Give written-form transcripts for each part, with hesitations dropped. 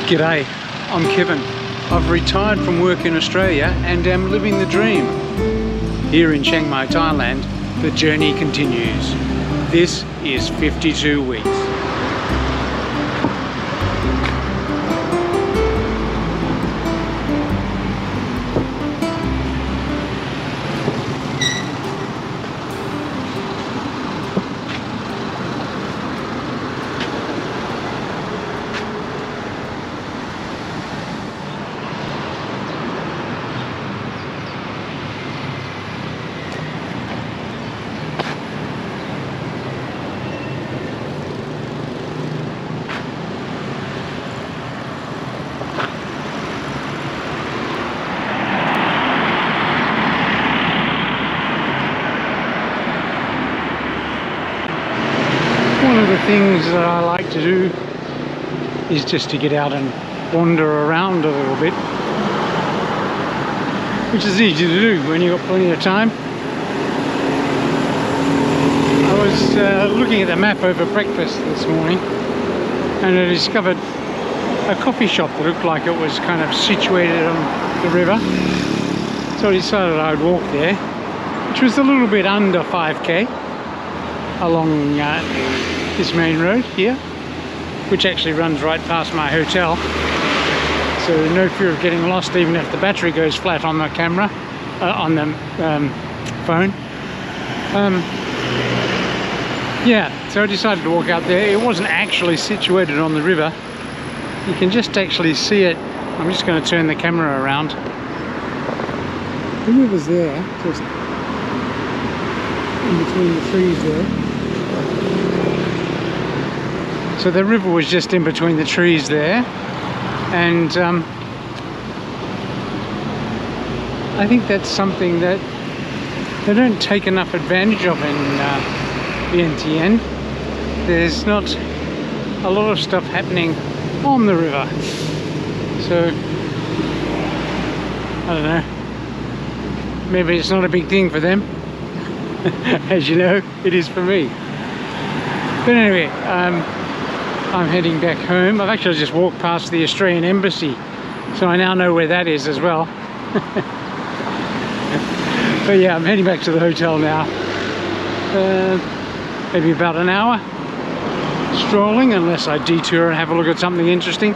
G'day, I'm Kevin. I've retired from work in Australia and am living the dream. Here in Chiang Mai, Thailand, the journey continues. This is 52 weeks. One of the things that I like to do is just to get out and wander around a little bit, which is easy to do when you've got plenty of time. I was looking at the map over breakfast this morning and I discovered a coffee shop that looked like it was kind of situated on the river, so I decided I would walk there, which was a little bit under 5k along this main road here, which actually runs right past my hotel, so no fear of getting lost even if the battery goes flat on the camera, on the phone. Yeah, so I decided to walk out there. It wasn't actually situated on the river, you can just actually see it. I'm just going to turn the camera around. The river's there, just in between the trees there. So the river was just in between the trees there, and I think that's something that they don't take enough advantage of in Vientiane. There's not a lot of stuff happening on the river, so I don't know, maybe it's not a big thing for them. As you know, it is for me. But anyway, I'm heading back home. I've actually just walked past the Australian Embassy, so I now know where that is as well. But yeah, I'm heading back to the hotel now. Maybe about an hour strolling, unless I detour and have a look at something interesting.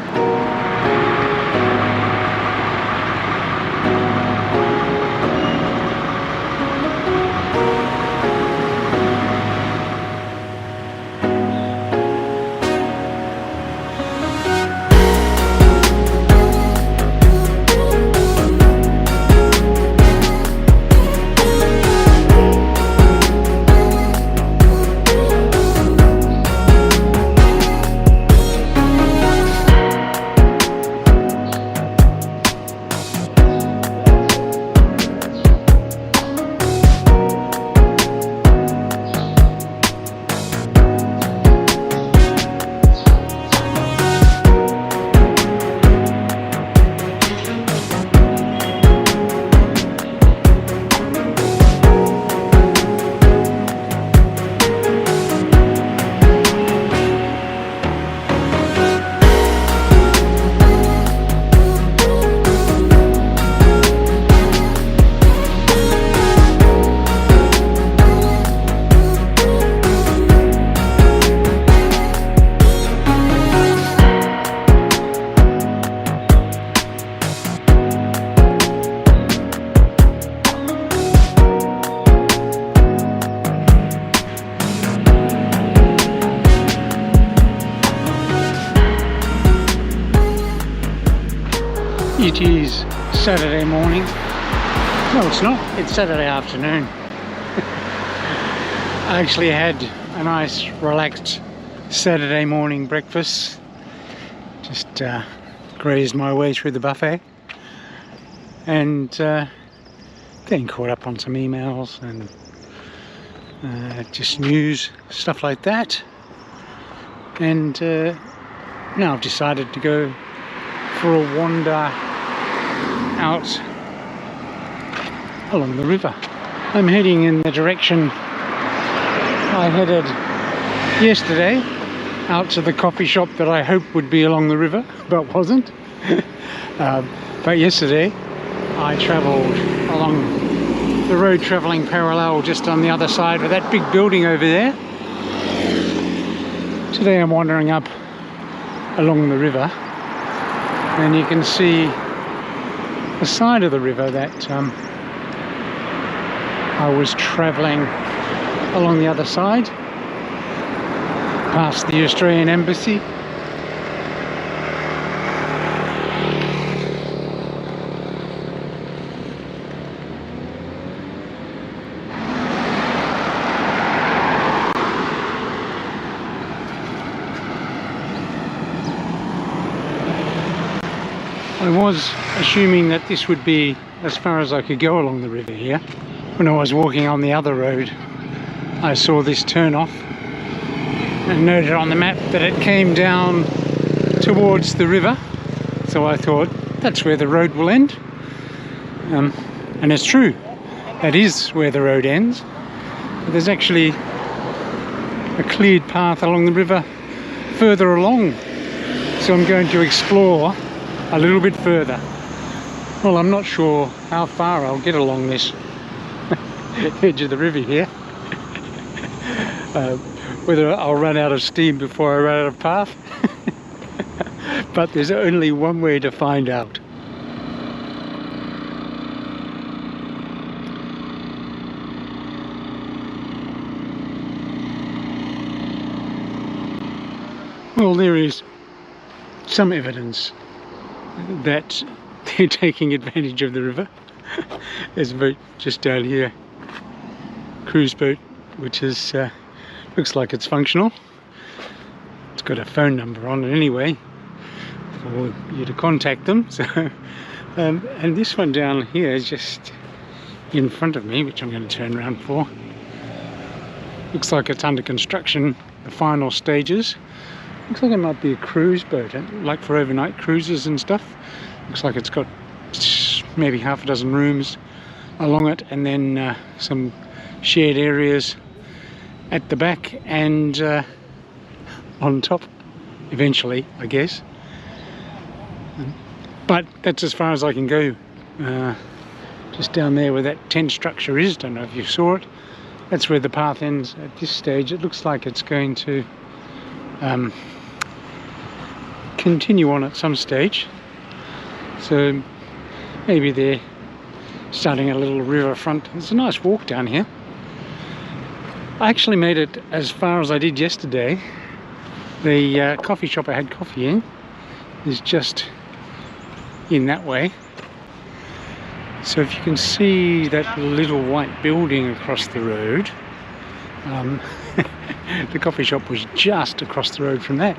It is Saturday morning. No, it's not. It's Saturday afternoon. I actually had a nice, relaxed Saturday morning breakfast. Just grazed my way through the buffet. And then caught up on some emails and just news, stuff like that. And now I've decided to go for a wander out along the river. I'm heading in the direction I headed yesterday out to the coffee shop that I hoped would be along the river, but wasn't. But yesterday I travelled along the road travelling parallel just on the other side with that big building over there. Today I'm wandering up along the river, and you can see the side of the river that I was travelling along the other side, past the Australian Embassy. I was assuming that this would be as far as I could go along the river here. When I was walking on the other road, I saw this turn off and noted on the map that it came down towards the river. So I thought, that's where the road will end. And it's true, that is where the road ends. But there's actually a cleared path along the river further along. So I'm going to explore a little bit further. Well, I'm not sure how far I'll get along this edge of the river here. Whether I'll run out of steam before I run out of path. But there's only one way to find out. Well, there is some evidence that they're taking advantage of the river. There's a boat just down here, cruise boat, which is looks like it's functional. It's got a phone number on it anyway for you to contact them. So and this one down here is just in front of me, which I'm going to turn around for. Looks like it's under construction, the final stages. Looks like it might be a cruise boat, like for overnight cruises and stuff. Looks like it's got maybe half a dozen rooms along it, and then some shared areas at the back and on top eventually, I guess. But that's as far as I can go. Just down there where that tent structure is, don't know if you saw it, that's where the path ends at this stage. It looks like it's going to continue on at some stage, so maybe they're starting a little riverfront. It's a nice walk down here. I actually made it as far as I did yesterday. The coffee shop I had coffee in is just in that way. So if you can see that little white building across the road, the coffee shop was just across the road from that.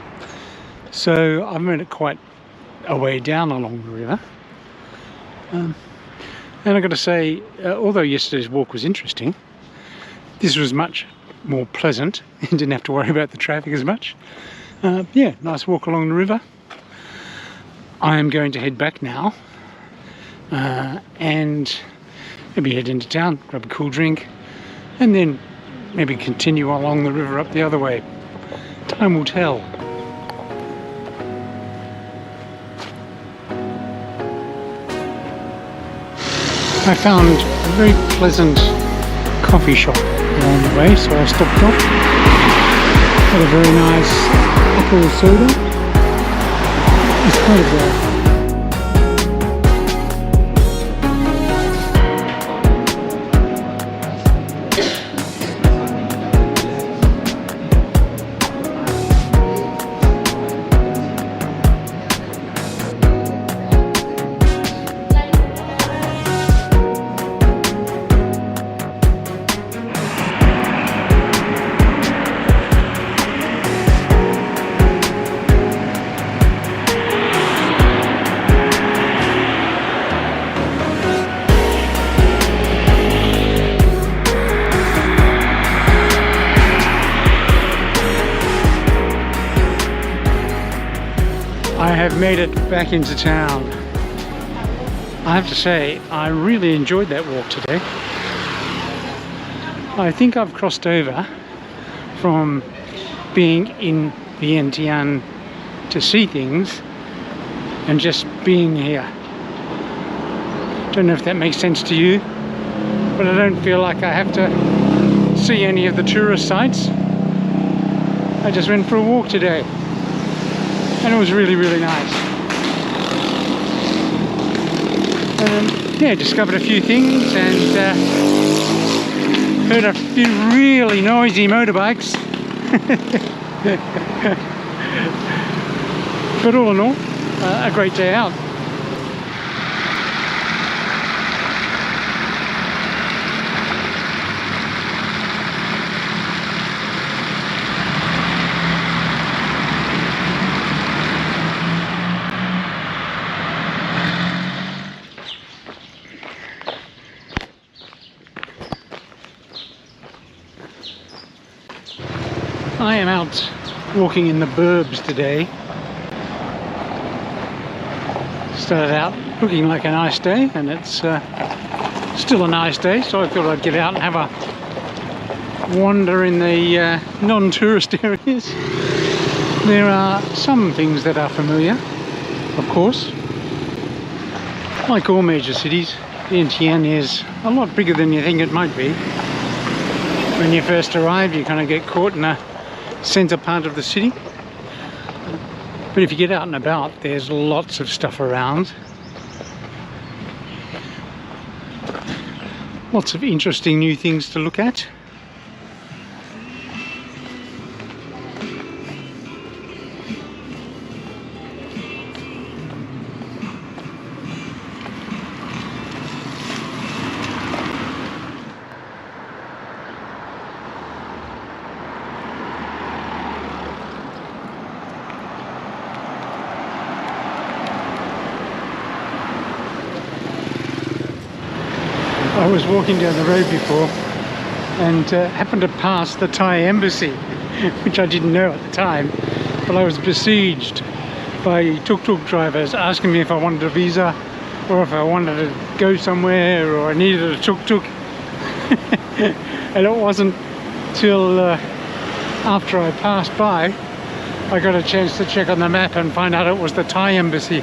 So I've made it quite a way down along the river. And I've got to say, although yesterday's walk was interesting, this was much more pleasant. You didn't have to worry about the traffic as much. Yeah, nice walk along the river. I am going to head back now and maybe head into town, grab a cool drink, and then maybe continue along the river up the other way. Time will tell. I found a very pleasant coffee shop along the way, so I stopped off. Got a very nice apple soda. It's quite a bit. I have made it back into town. I have to say, I really enjoyed that walk today. I think I've crossed over from being in Vientiane to see things and just being here. Don't know if that makes sense to you, but I don't feel like I have to see any of the tourist sites. I just went for a walk today and it was really, really nice. Yeah, discovered a few things and heard a few really noisy motorbikes. But all in all, a great day out. I am out walking in the burbs today. Started out looking like a nice day, and it's still a nice day, so I thought I'd get out and have a wander in the non-tourist areas. There are some things that are familiar, of course. Like all major cities, Vientiane is a lot bigger than you think it might be. When you first arrive, you kind of get caught in a center part of the city, but if you get out and about, there's lots of stuff around, lots of interesting new things to look at. I was walking down the road before and happened to pass the Thai embassy, which I didn't know at the time, but I was besieged by tuk-tuk drivers asking me if I wanted a visa or if I wanted to go somewhere or I needed a tuk-tuk. And it wasn't till after I passed by I got a chance to check on the map and find out it was the Thai embassy.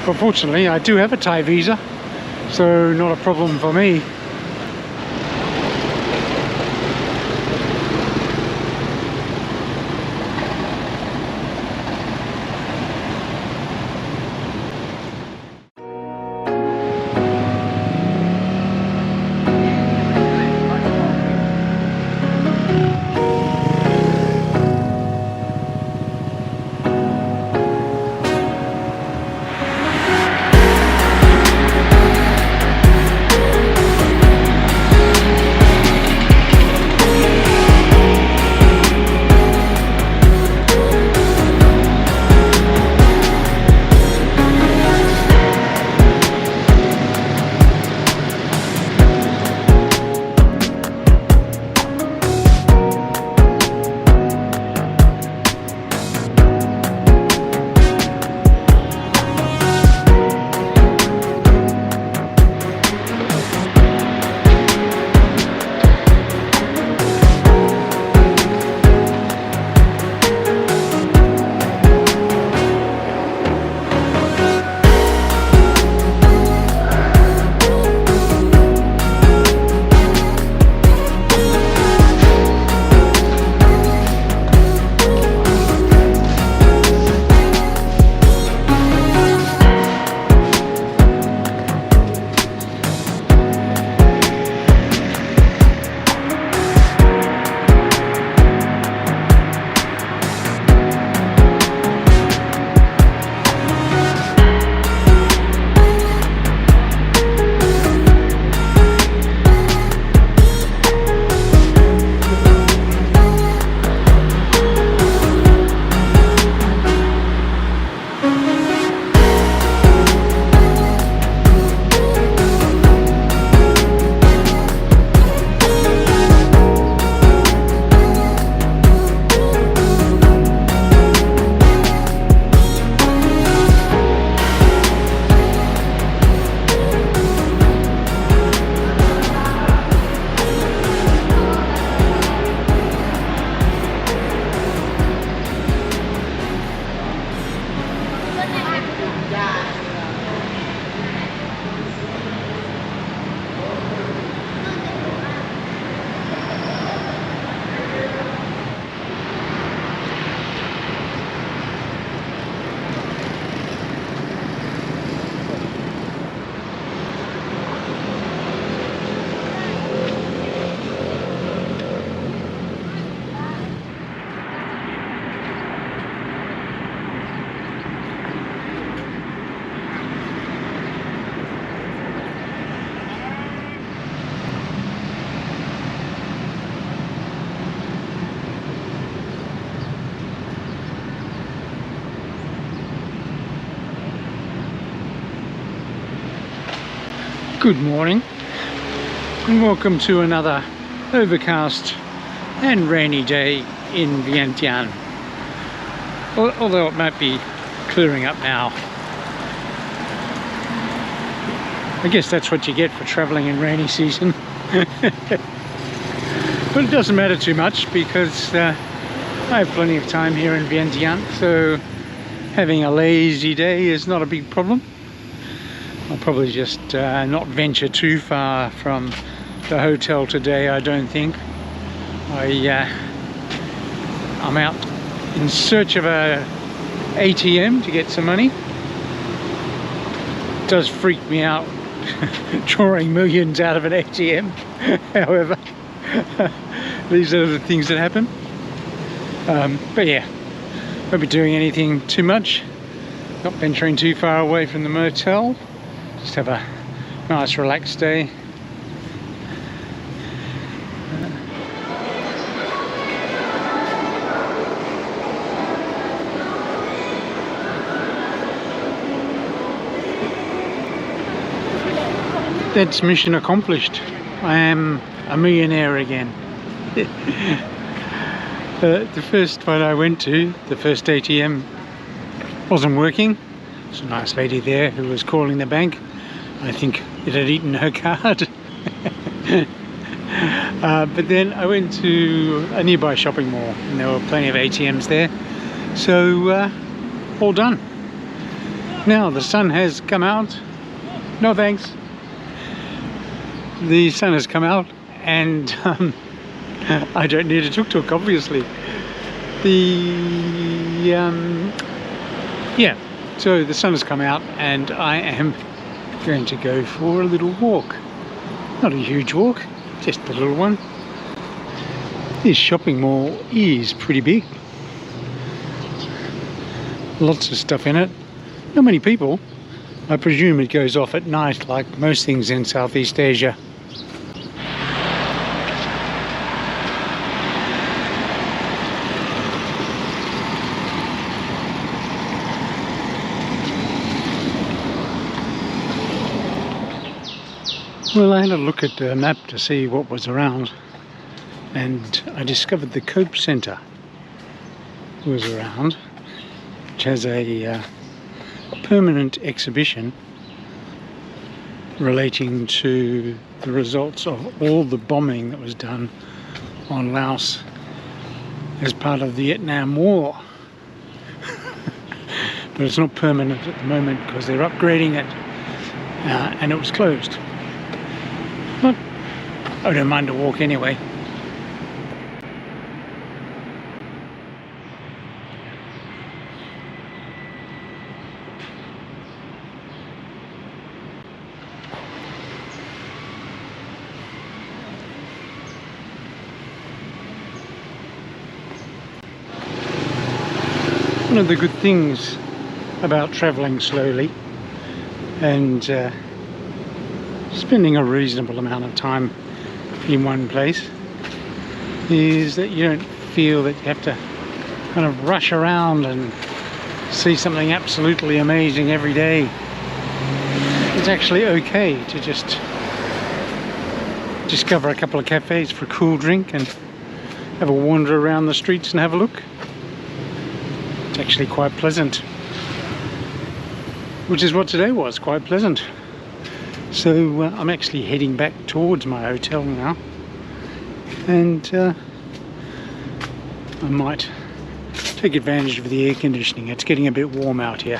But fortunately I do have a Thai visa, so not a problem for me. Good morning and welcome to another overcast and rainy day in Vientiane. Although it might be clearing up now. I guess that's what you get for travelling in rainy season. But it doesn't matter too much because I have plenty of time here in Vientiane, so having a lazy day is not a big problem. I'll probably just not venture too far from the hotel today, I don't think. I'm out in search of a ATM to get some money. It does freak me out drawing millions out of an ATM. However, these are the things that happen. But yeah, won't be doing anything too much. Not venturing too far away from the motel. Just have a nice relaxed day. That's mission accomplished. I am a millionaire again. The first one I went to, the first ATM, wasn't working. There's a nice lady there who was calling the bank. I think it had eaten her card. But then I went to a nearby shopping mall and there were plenty of ATMs there. So all done. Now the sun has come out. No thanks. The sun has come out and I don't need a tuk-tuk, obviously. Yeah, so the sun has come out and I am going to go for a little walk. Not a huge walk, just a little one. This shopping mall is pretty big. Lots of stuff in it. Not many people. I presume it goes off at night like most things in Southeast Asia. Well, I had a look at the map to see what was around and I discovered the Cope Centre was around, which has a permanent exhibition relating to the results of all the bombing that was done on Laos as part of the Vietnam War. But it's not permanent at the moment because they're upgrading it and it was closed. But I don't mind a walk anyway. One of the good things about travelling slowly and spending a reasonable amount of time in one place is that you don't feel that you have to kind of rush around and see something absolutely amazing every day. It's actually okay to just discover a couple of cafes for a cool drink and have a wander around the streets and have a look. It's actually quite pleasant, which is what today was, quite pleasant. So I'm actually heading back towards my hotel now and I might take advantage of the air conditioning. It's getting a bit warm out here.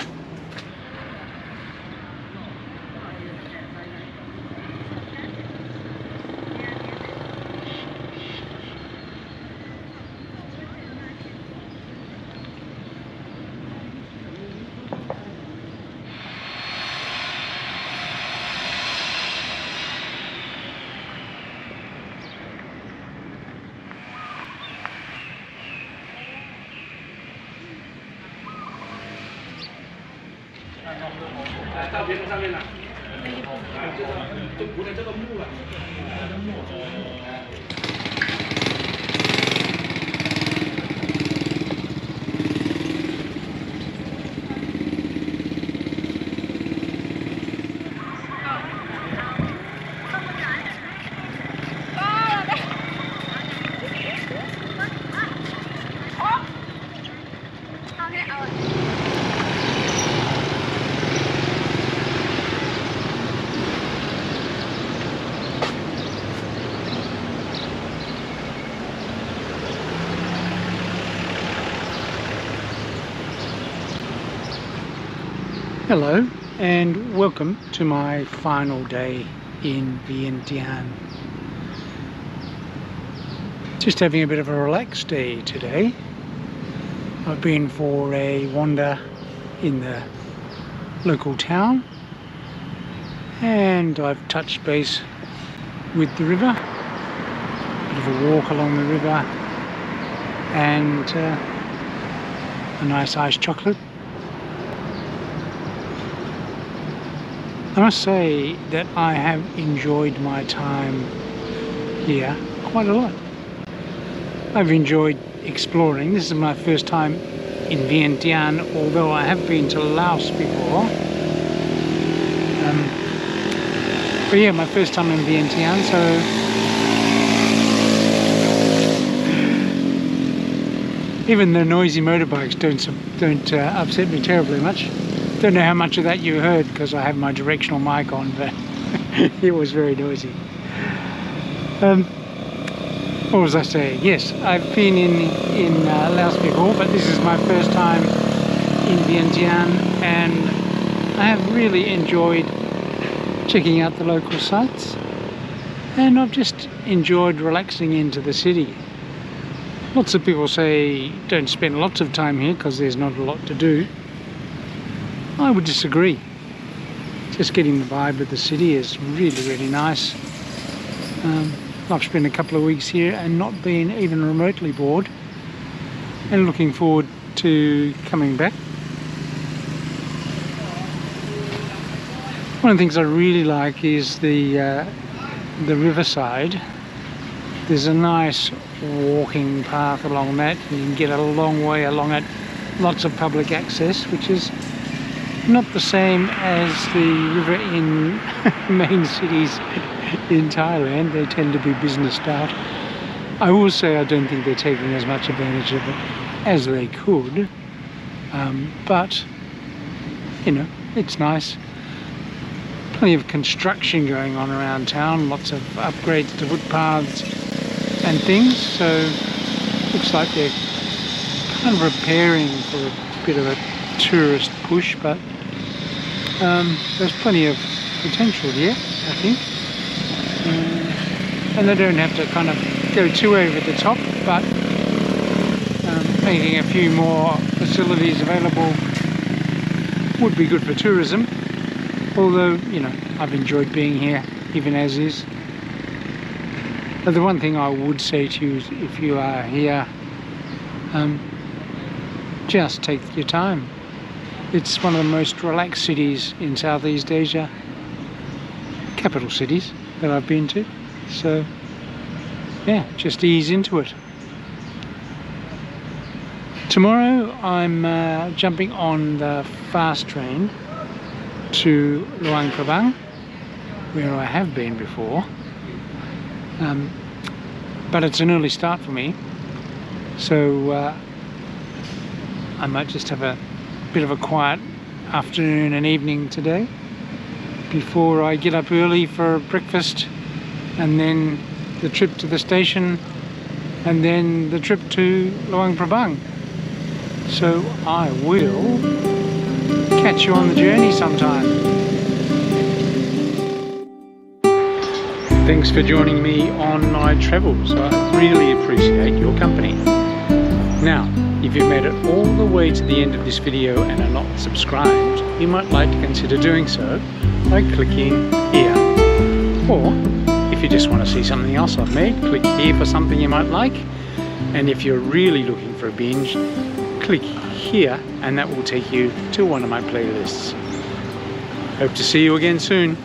Hello and welcome to my final day in Vientiane. Just having a bit of a relaxed day today. I've been for a wander in the local town and I've touched base with the river, a bit of a walk along the river and a nice iced chocolate. I must say that I have enjoyed my time here quite a lot. I've enjoyed exploring. This is my first time in Vientiane, although I have been to Laos before. But yeah, my first time in Vientiane, so even the noisy motorbikes don't upset me terribly much. Don't know how much of that you heard because I have my directional mic on, but it was very noisy. What was I saying? Yes, I've been in Laos before, but this is my first time in Vientiane, and I have really enjoyed checking out the local sites, and I've just enjoyed relaxing into the city. Lots of people say don't spend lots of time here because there's not a lot to do. I would disagree. Just getting the vibe of the city is really nice. I've spent a couple of weeks here and not been even remotely bored, and looking forward to coming back. One of the things I really like is the riverside. There's a nice walking path along that. You can get a long way along it. Lots of public access, which is not the same as the river in main cities in Thailand. They tend to be businessed out. I will say I don't think they're taking as much advantage of it as they could, but you know, it's nice. Plenty of construction going on around town, lots of upgrades to footpaths and things, so looks like they're kind of preparing for a bit of a tourist push, but there's plenty of potential here, I think. And they don't have to kind of go too over the top, but making a few more facilities available would be good for tourism. Although, you know, I've enjoyed being here even as is. But the one thing I would say to you is if you are here, just take your time. It's one of the most relaxed cities in Southeast Asia, capital cities that I've been to. So yeah, just ease into it. Tomorrow I'm jumping on the fast train to Luang Prabang, where I have been before. But it's an early start for me, so I might just have a bit of a quiet afternoon and evening today before I get up early for breakfast, and then the trip to the station, and then the trip to Luang Prabang. So I will catch you on the journey sometime. Thanks for joining me on my travels. I really appreciate your company. Now, if you've made it all the way to the end of this video and are not subscribed, you might like to consider doing so by clicking here. Or, if you just want to see something else I've made, click here for something you might like. And if you're really looking for a binge, click here and that will take you to one of my playlists. Hope to see you again soon.